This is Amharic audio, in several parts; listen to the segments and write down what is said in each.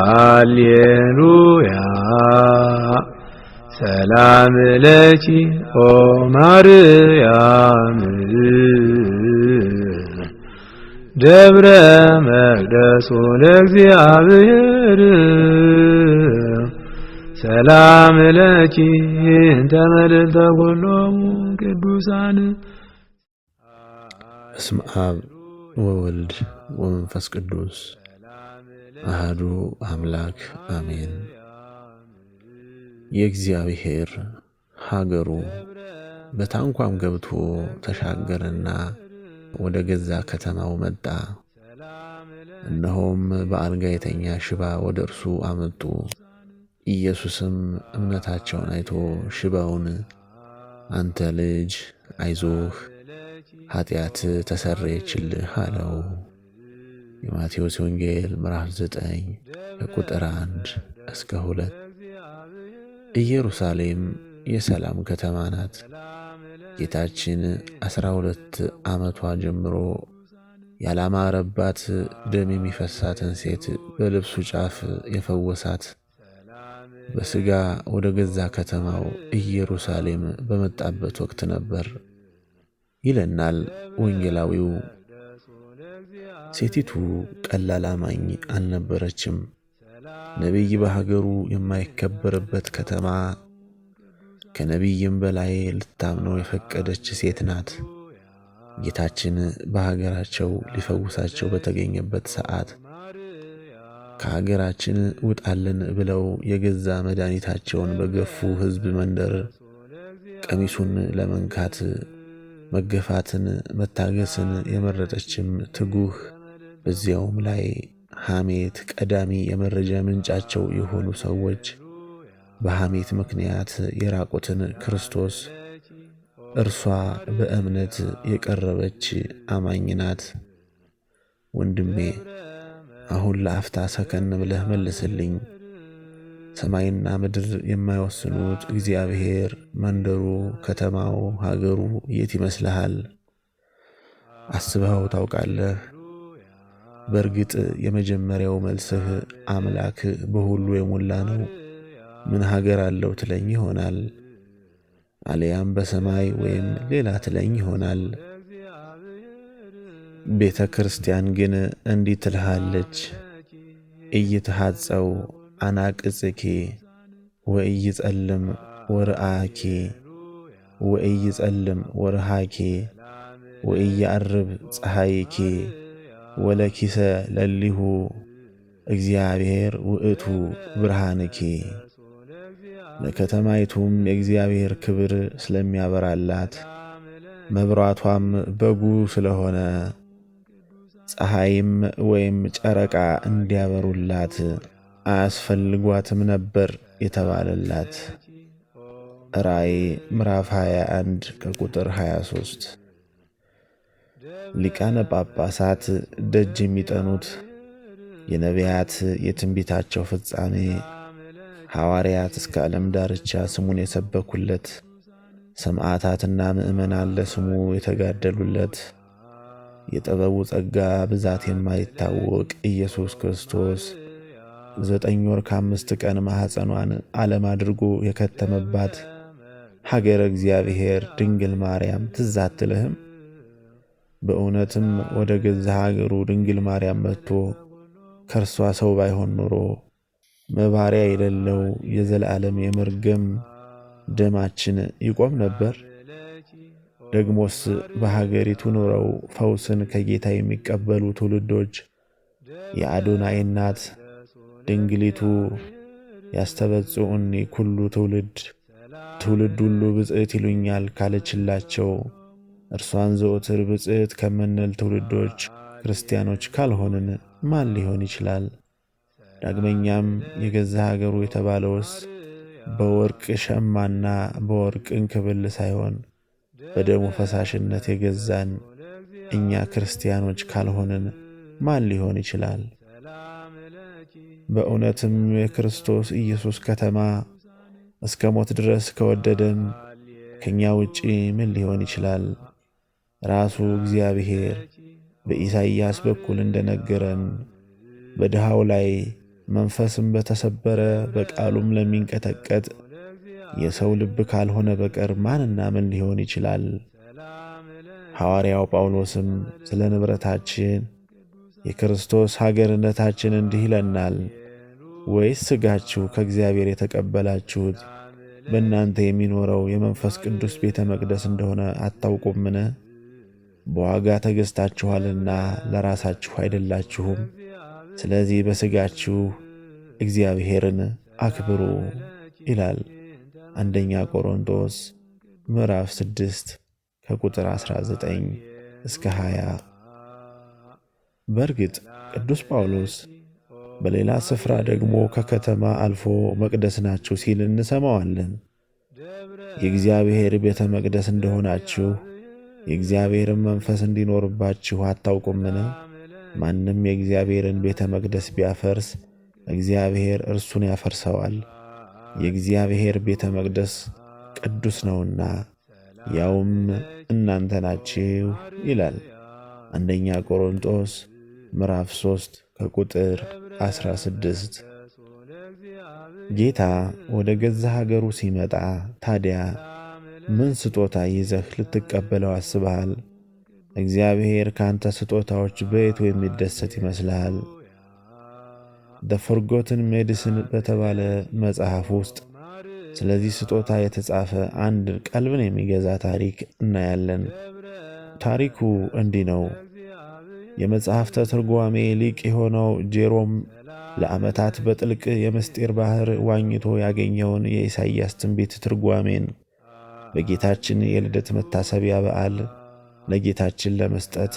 ሃሌሉያ ሰላም ለኪ ኦ ማርያም ደብረ መቅደሱ ለእግዚአብሔር ሰላም ለኪ እንተ መልዕልተ ኩሎሙ ቅዱሳን። በስመ አብ ወወልድ ወመንፈስ ቅዱስ አሐዱ አምላክ አሜን። የእግዚአብሔር ሀገሩ በታንኳም ገብቶ ተሻገረና ወደ ገዛ ከተማው መጣ። እነሆም በአልጋ የተኛ ሽባ ወደ እርሱ አመጡ። ኢየሱስም እምነታቸውን አይቶ ሽባውን አንተ ልጅ አይዞህ፣ ኃጢአት ተሰረየችልህ አለው። የማቴዎስ ወንጌል ምዕራፍ 9 ከቁጥር 1 እስከ 2። ኢየሩሳሌም የሰላም ከተማ ናት። ጌታችን 12 ዓመቷ ጀምሮ ያላማረባት ደም የሚፈሳትን ሴት በልብሱ ጫፍ የፈወሳት በሥጋ ወደ ገዛ ከተማው ኢየሩሳሌም በመጣበት ወቅት ነበር ይለናል ወንጌላዊው። ሴቲቱ ቀላል አማኝ አልነበረችም። ነቢይ በሀገሩ የማይከበርበት ከተማ ከነቢይም በላይ ልታምነው የፈቀደች ሴት ናት። ጌታችን በሀገራቸው ሊፈውሳቸው በተገኘበት ሰዓት ከሀገራችን ውጣልን ብለው የገዛ መድኃኒታቸውን በገፉ ሕዝብ መንደር ቀሚሱን ለመንካት መገፋትን መታገስን የመረጠችም ትጉህ፣ በዚያውም ላይ ሐሜት ቀዳሚ የመረጃ ምንጫቸው የሆኑ ሰዎች በሐሜት ምክንያት የራቁትን ክርስቶስ እርሷ በእምነት የቀረበች አማኝ ናት። ወንድሜ አሁን ለአፍታ ሰከን ብለህ መልስልኝ። ሰማይና ምድር የማይወስኑት እግዚአብሔር መንደሩ፣ ከተማው፣ ሀገሩ የት ይመስልሃል? አስበኸው ታውቃለህ? በእርግጥ የመጀመሪያው መልስህ አምላክ በሁሉ የሞላ ነው፣ ምን ሀገር አለው ትለኝ ይሆናል። አልያም በሰማይ ወይም ሌላ ትለኝ ይሆናል። ቤተ ክርስቲያን ግን እንዲህ ትልሃለች፣ ኢይትሐጸው አናቅጽኪ ወኢይጸልም ወርአኪ ወኢይጸልም ወርሃኪ ወኢያዕርብ ፀሐይኪ ወለኪሰ ለሊሁ እግዚአብሔር ውእቱ ብርሃንኪ። ለከተማይቱም የእግዚአብሔር ክብር ስለሚያበራላት መብራቷም በጉ ስለሆነ ፀሐይም ወይም ጨረቃ እንዲያበሩላት አያስፈልጓትም ነበር የተባለላት። ራእይ ምዕራፍ 21 ከቁጥር 23። ሊቃነ ጳጳሳት ደጅ የሚጠኑት የነቢያት የትንቢታቸው ፍጻሜ፣ ሐዋርያት እስከ ዓለም ዳርቻ ስሙን የሰበኩለት፣ ሰማዕታትና ምእመናን ለስሙ የተጋደሉለት፣ የጥበቡ ጸጋ ብዛት የማይታወቅ ኢየሱስ ክርስቶስ 9 ወር ከ5 ቀን ማኅፀኗን ዓለም አድርጎ የከተመባት ሀገረ እግዚአብሔር ድንግል ማርያም ትዝ አትልህም? በእውነትም ወደ ገዛ ሀገሩ ድንግል ማርያም መጥቶ ከእርሷ ሰው ባይሆን ኖሮ መባሪያ የሌለው የዘላለም የመርገም ደማችን ይቆም ነበር? ደግሞስ በሀገሪቱ ኖረው ፈውስን ከጌታ የሚቀበሉ ትውልዶች የአዶናይ እናት ድንግሊቱ ያስተበጽኡኒ ኩሉ ትውልድ ሁሉ ብጽዕት ይሉኛል ካለችላቸው እርሷን ዘወትር ብጽዕት ከምንል ትውልዶች ክርስቲያኖች ካልሆንን ማን ሊሆን ይችላል? ዳግመኛም የገዛ ሀገሩ የተባለውስ በወርቅ ሸማና በወርቅ እንክብል ሳይሆን በደሙ ፈሳሽነት የገዛን እኛ ክርስቲያኖች ካልሆንን ማን ሊሆን ይችላል? በእውነትም የክርስቶስ ኢየሱስ ከተማ እስከ ሞት ድረስ ከወደደን ከኛ ውጪ ምን ሊሆን ይችላል? ራሱ እግዚአብሔር በኢሳይያስ በኩል እንደነገረን በድሃው ላይ መንፈስም በተሰበረ በቃሉም ለሚንቀጠቀጥ የሰው ልብ ካልሆነ በቀር ማንና ምን ሊሆን ይችላል? ሐዋርያው ጳውሎስም ስለ ንብረታችን የክርስቶስ ሀገርነታችን እንዲህ ይለናል። ወይስ ሥጋችሁ ከእግዚአብሔር የተቀበላችሁት በእናንተ የሚኖረው የመንፈስ ቅዱስ ቤተ መቅደስ እንደሆነ አታውቁምን? በዋጋ ተገዝታችኋልና ለራሳችሁ አይደላችሁም። ስለዚህ በሥጋችሁ እግዚአብሔርን አክብሩ ይላል አንደኛ ቆሮንቶስ ምዕራፍ 6 ከቁጥር 19 እስከ 20። በእርግጥ ቅዱስ ጳውሎስ በሌላ ስፍራ ደግሞ ከከተማ አልፎ መቅደስ ናችሁ ሲል እንሰማዋለን። የእግዚአብሔር ቤተ መቅደስ እንደሆናችሁ የእግዚአብሔርን መንፈስ እንዲኖርባችሁ አታውቁምን? ማንም የእግዚአብሔርን ቤተ መቅደስ ቢያፈርስ እግዚአብሔር እርሱን ያፈርሰዋል። የእግዚአብሔር ቤተ መቅደስ ቅዱስ ነውና ያውም እናንተ ናችሁ ይላል አንደኛ ቆሮንቶስ ምዕራፍ 3 ከቁጥር 16። ጌታ ወደ ገዛ ሀገሩ ሲመጣ ታዲያ ምን ስጦታ ይዘህ ልትቀበለው አስበሃል? እግዚአብሔር ካንተ ስጦታዎች በየቱ የሚደሰት ይመስልሃል? ዘ ፎርጎትን ሜዲሲን በተባለ መጽሐፍ ውስጥ ስለዚህ ስጦታ የተጻፈ አንድ ቀልብን የሚገዛ ታሪክ እናያለን። ታሪኩ እንዲህ ነው። የመጽሐፍተ ትርጓሜ ሊቅ የሆነው ጄሮም ለዓመታት በጥልቅ የምስጢር ባህር ዋኝቶ ያገኘውን የኢሳይያስ ትንቢት ትርጓሜን በጌታችን የልደት መታሰቢያ በዓል ለጌታችን ለመስጠት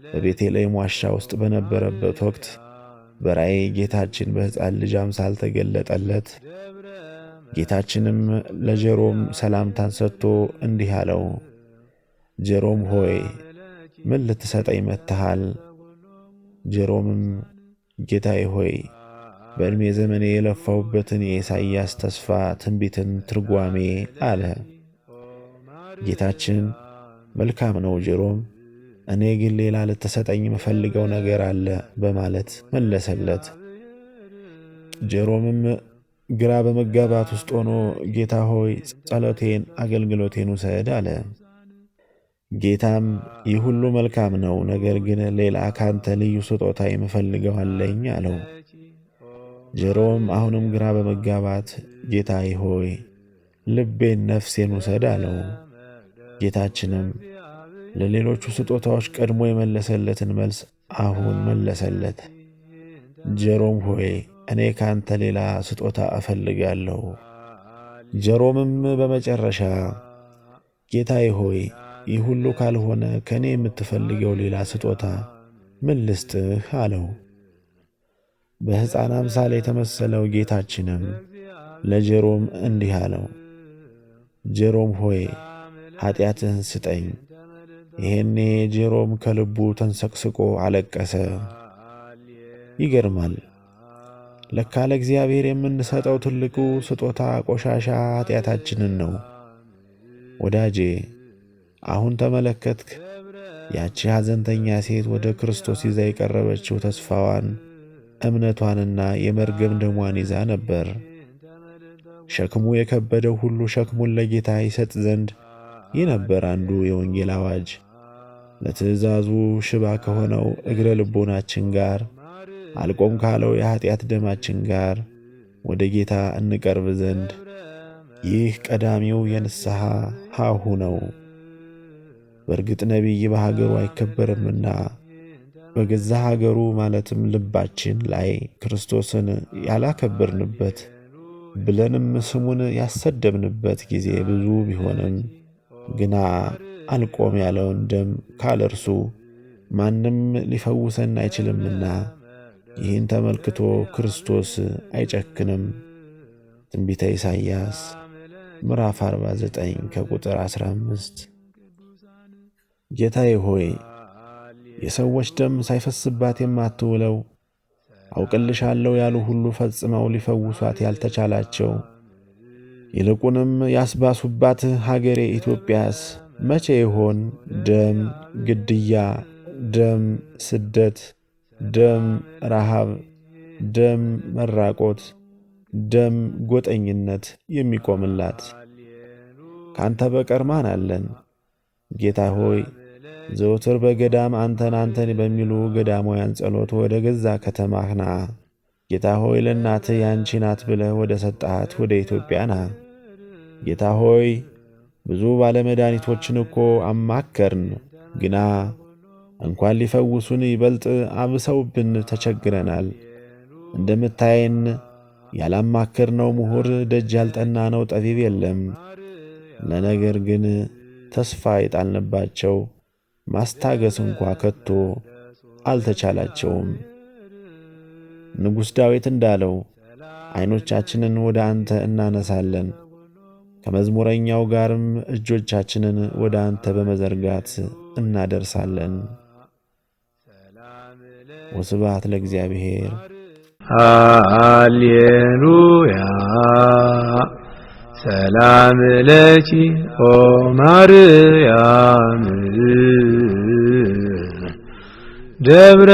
በቤተልሔም ዋሻ ውስጥ በነበረበት ወቅት በራእይ ጌታችን በሕፃን ልጅ አምሳል ተገለጠለት። ጌታችንም ለጄሮም ሰላምታን ሰጥቶ እንዲህ አለው፣ ጄሮም ሆይ ምን ልትሰጠኝ መጥተሃል? ጄሮምም ጌታዬ ሆይ በዕድሜ ዘመኔ የለፋሁበትን የኢሳይያስ ተስፋ ትንቢትን ትርጓሜ አለ። ጌታችን መልካም ነው ጄሮም፣ እኔ ግን ሌላ ልትሰጠኝ የምፈልገው ነገር አለ በማለት መለሰለት። ጄሮምም ግራ በመጋባት ውስጥ ሆኖ ጌታ ሆይ ጸሎቴን፣ አገልግሎቴን ውሰድ አለ። ጌታም ይህ ሁሉ መልካም ነው፣ ነገር ግን ሌላ ካንተ ልዩ ስጦታ የምፈልገው አለኝ አለው። ጄሮም አሁንም ግራ በመጋባት ጌታዬ ሆይ ልቤን፣ ነፍሴን ውሰድ አለው። ጌታችንም ለሌሎቹ ስጦታዎች ቀድሞ የመለሰለትን መልስ አሁን መለሰለት። ጄሮም ሆይ እኔ ካንተ ሌላ ስጦታ እፈልጋለሁ። ጄሮምም በመጨረሻ ጌታዬ ሆይ ይህ ሁሉ ካልሆነ ከእኔ የምትፈልገው ሌላ ስጦታ ምን ልስጥህ አለው። በሕፃን አምሳል የተመሰለው ጌታችንም ለጄሮም እንዲህ አለው፣ ጄሮም ሆይ ኀጢአትህን ስጠኝ። ይሄኔ ጄሮም ከልቡ ተንሰቅስቆ አለቀሰ። ይገርማል። ለካ ለእግዚአብሔር የምንሰጠው ትልቁ ስጦታ ቆሻሻ ኀጢአታችንን ነው። ወዳጄ አሁን ተመለከትክ? ያቺ ሐዘንተኛ ሴት ወደ ክርስቶስ ይዛ የቀረበችው ተስፋዋን፣ እምነቷንና የመርገም ደሟን ይዛ ነበር። ሸክሙ የከበደው ሁሉ ሸክሙን ለጌታ ይሰጥ ዘንድ ይህ ነበር አንዱ የወንጌል አዋጅ። ለትእዛዙ ሽባ ከሆነው እግረ ልቦናችን ጋር አልቆም ካለው የኀጢአት ደማችን ጋር ወደ ጌታ እንቀርብ ዘንድ ይህ ቀዳሚው የንስሐ ሀሁ ነው። በእርግጥ ነቢይ በሀገሩ አይከበርምና በገዛ ሀገሩ ማለትም ልባችን ላይ ክርስቶስን ያላከበርንበት ብለንም ስሙን ያሰደብንበት ጊዜ ብዙ ቢሆንም ግና አልቆም ያለውን ደም ካለ እርሱ ማንም ሊፈውሰን አይችልምና ይህን ተመልክቶ ክርስቶስ አይጨክንም። ትንቢተ ኢሳይያስ ምዕራፍ 49 ከቁጥር 15። ጌታዬ ሆይ የሰዎች ደም ሳይፈስባት የማትውለው አውቅልሻለሁ ያሉ ሁሉ ፈጽመው ሊፈውሷት ያልተቻላቸው ይልቁንም ያስባሱባት ሀገሬ ኢትዮጵያስ መቼ ይሆን ደም ግድያ፣ ደም ስደት፣ ደም ረሃብ፣ ደም መራቆት፣ ደም ጎጠኝነት የሚቆምላት ካንተ በቀር ማን አለን? ጌታ ሆይ ዘውትር በገዳም አንተን በሚሉ ገዳማውያን ጸሎት ወደ ገዛ ከተማህ ና። ጌታ ሆይ ለእናትህ ያንቺ ናት ብለህ ወደ ሰጣሃት ወደ ኢትዮጵያ ና። ጌታ ሆይ ብዙ ባለመድኃኒቶችን እኮ አማከርን፣ ግና እንኳን ሊፈውሱን ይበልጥ አብሰውብን ተቸግረናል። እንደምታየን ያላማከርነው ምሁር ደጅ ያልጠናነው ጠቢብ የለም። ለነገር ግን ተስፋ የጣልንባቸው ማስታገስ እንኳ ከቶ አልተቻላቸውም። ንጉሥ ዳዊት እንዳለው ዓይኖቻችንን ወደ አንተ እናነሳለን፣ ከመዝሙረኛው ጋርም እጆቻችንን ወደ አንተ በመዘርጋት እናደርሳለን። ወስብሐት ለእግዚአብሔር። ሃሌሉያ ሰላም ለኪ ኦ ማርያም ደብረ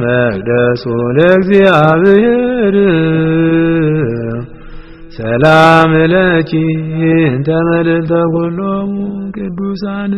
መቅደሱ ለእግዚአብሔር ሰላም ለኪ እንተ መልዕልተ ኩሎሙ ቅዱሳን